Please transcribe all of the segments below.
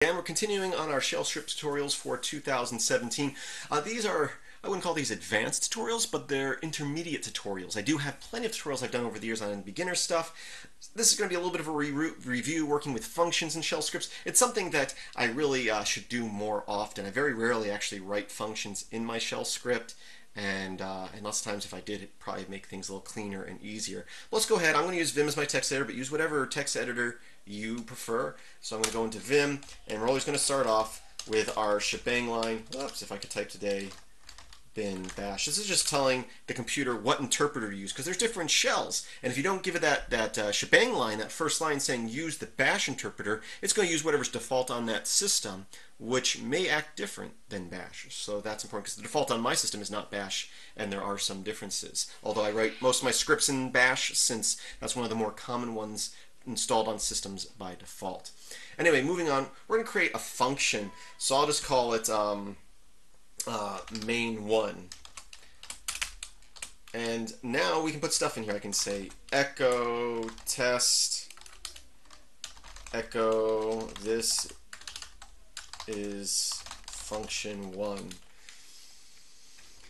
And we're continuing on our shell script tutorials for 2017. These are, I wouldn't call these advanced tutorials, but they're intermediate tutorials. I do have plenty of tutorials I've done over the years on beginner stuff. This is going to be a little bit of a review working with functions in shell scripts. It's something that I really should do more often. I very rarely actually write functions in my shell script. And lots of times if I did, it'd probably make things a little cleaner and easier. Let's go ahead. I'm going to use Vim as my text editor, but use whatever text editor you prefer. So I'm going to go into Vim, and we're always going to start off with our shebang line. Oops, if I could type today, bin bash. This is just telling the computer what interpreter to use, because there's different shells. And if you don't give it that shebang line, that first line saying use the bash interpreter, it's going to use whatever's default on that system, which may act different than bash. So that's important, because the default on my system is not bash, and there are some differences. Although I write most of my scripts in bash, since that's one of the more common ones installed on systems by default. Anyway, moving on, we're going to create a function. So I'll just call it main1. And now we can put stuff in here. I can say echo test, echo this is function 1.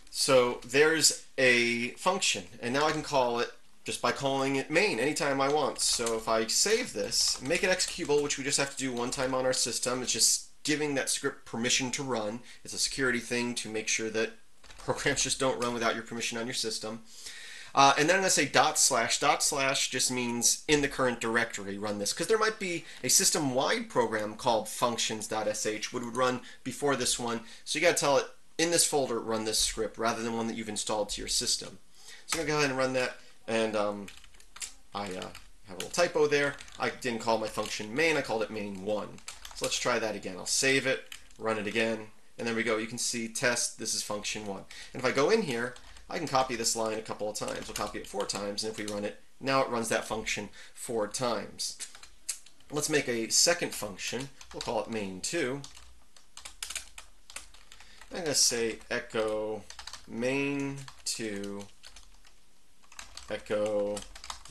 So there's a function, and now I can call it just by calling it main anytime I want. So if I save this, make it executable, which we just have to do one time on our system, it's just giving that script permission to run. It's a security thing to make sure that programs just don't run without your permission on your system. And then I'm going to say dot slash. Dot slash just means in the current directory run this, because there might be a system-wide program called functions.sh would run before this one. So you got to tell it in this folder run this script rather than one that you've installed to your system. So I'm going to go ahead and run that. And I have a little typo there. I didn't call my function main, I called it main1. So let's try that again. I'll save it, run it again, and there we go. You can see test, this is function 1. And if I go in here, I can copy this line a couple of times. We'll copy it 4 times, and if we run it, now it runs that function 4 times. Let's make a second function. We'll call it main2. I'm going to say echo main2 echo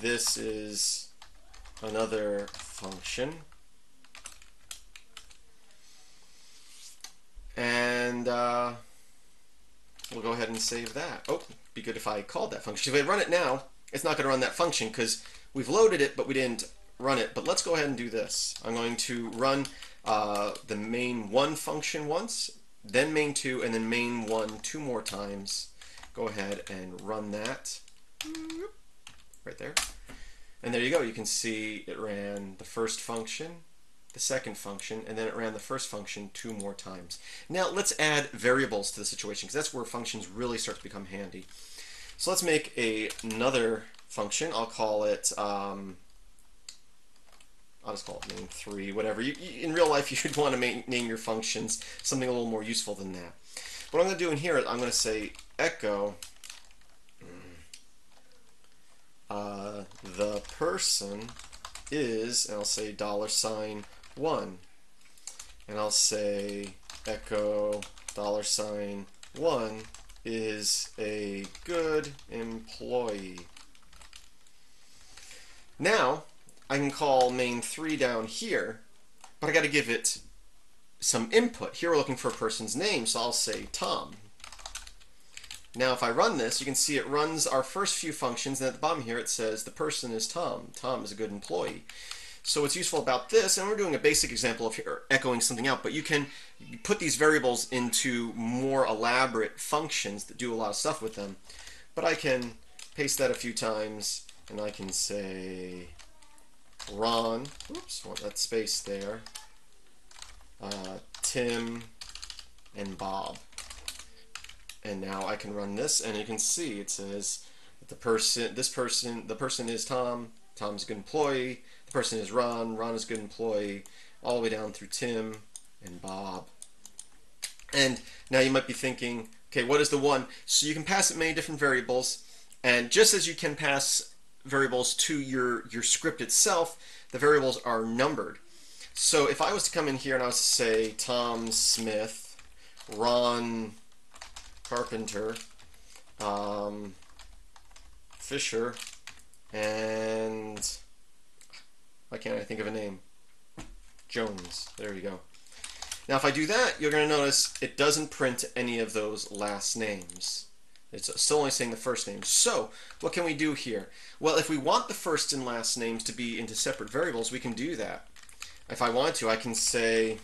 this is another function, and we'll go ahead and save that. Oh, be good if I called that function. If I run it now, it's not going to run that function because we've loaded it but we didn't run it. But let's go ahead and do this. I'm going to run the main1 function once, then main2, and then main1 2 more times. Go ahead and run that. Right there. And there you go. You can see it ran the first function, the second function, and then it ran the first function 2 more times. Now let's add variables to the situation, because that's where functions really start to become handy. So let's make another function. I'll call it, I'll just call it main3, whatever. In real life, you'd want to name your functions something a little more useful than that. What I'm going to do in here is I'm going to say echo the person is, and I'll say $1, and I'll say echo $1 is a good employee. Now I can call main3 down here, but I got to give it some input. Here we're looking for a person's name, so I'll say Tom. Now if I run this, you can see it runs our first few functions, and at the bottom here it says the person is Tom. Tom is a good employee. So what's useful about this, and we're doing a basic example of here, echoing something out, but you can put these variables into more elaborate functions that do a lot of stuff with them. But I can paste that a few times, and I can say Ron, oops, want that space there, Tim, and Bob. And now I can run this, and you can see it says that the person is Tom. Tom's a good employee. The person is Ron. Ron is a good employee. All the way down through Tim and Bob. And now you might be thinking, okay, what is the 1? So you can pass it many different variables, and just as you can pass variables to your script itself, the variables are numbered. So if I was to come in here and I was to say Tom Smith, Ron Carpenter, Fisher, and why can't I think of a name? Jones. There you go. Now if I do that, you're going to notice it doesn't print any of those last names. It's still only saying the first name. So what can we do here? Well, if we want the first and last names to be into separate variables, we can do that. If I want to, I can say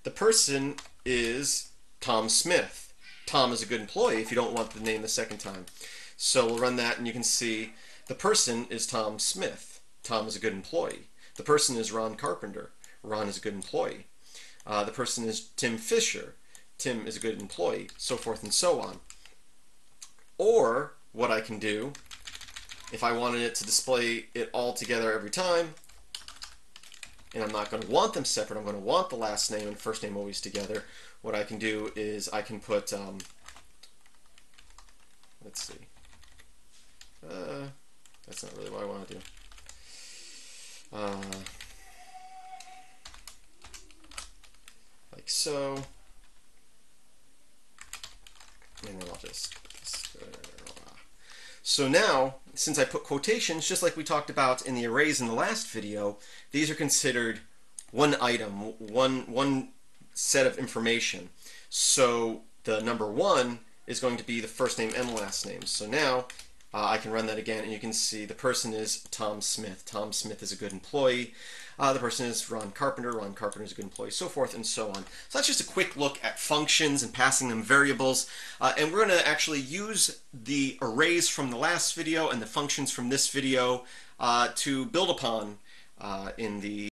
the person is Tom Smith. Tom is a good employee if you don't want the name the second time. So we'll run that and you can see the person is Tom Smith. Tom is a good employee. The person is Ron Carpenter. Ron is a good employee. The person is Tim Fisher. Tim is a good employee, so forth and so on. Or what I can do, if I wanted it to display it all together every time, and I'm not going to want them separate, I'm going to want the last name and first name always together, what I can do is I can put, let's see, that's not really what I want to do. Like so, and then I'll just put this there. So now, since I put quotations, just like we talked about in the arrays in the last video, these are considered one item, one set of information. So the number 1 is going to be the first name and last name. So now I can run that again, and you can see the person is Tom Smith. Tom Smith is a good employee. The person is Ron Carpenter. Ron Carpenter is a good employee, so forth and so on. So that's just a quick look at functions and passing them variables. And we're going to actually use the arrays from the last video and the functions from this video to build upon in the